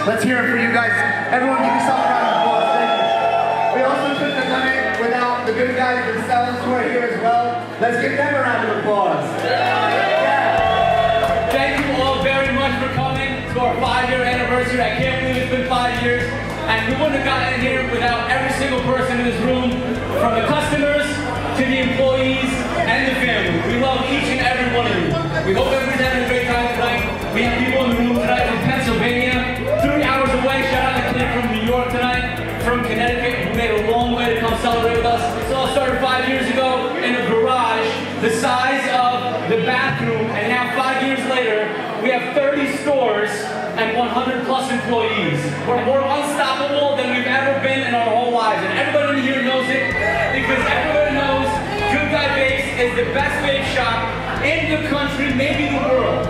Let's hear it for you guys. Everyone give yourself a round of applause. Thank you. We also couldn't have done it without the good guys themselves who are here as well. Let's give them a round of applause. Yeah. Thank you all very much for coming to our 5-year anniversary. I can't believe it's been 5 years. And we wouldn't have gotten in here without every single person in this room, from the customers to the employees and the family. We love each and every one of you. We hope everyone's having a great time tonight. We have people in the room tonight from Pennsylvania, 3 hours away. Shout out to Clint from New York tonight, from Connecticut, who made a long way to come celebrate with us. This all started 5 years ago in a garage the size of the bathroom, and now 5 years later, we have 30 stores and 100 plus employees. We're more unstoppable than we've ever been in our whole lives, and everybody in here knows it, because everybody knows Good Guy Vapes is the best vape shop in the country, maybe the world.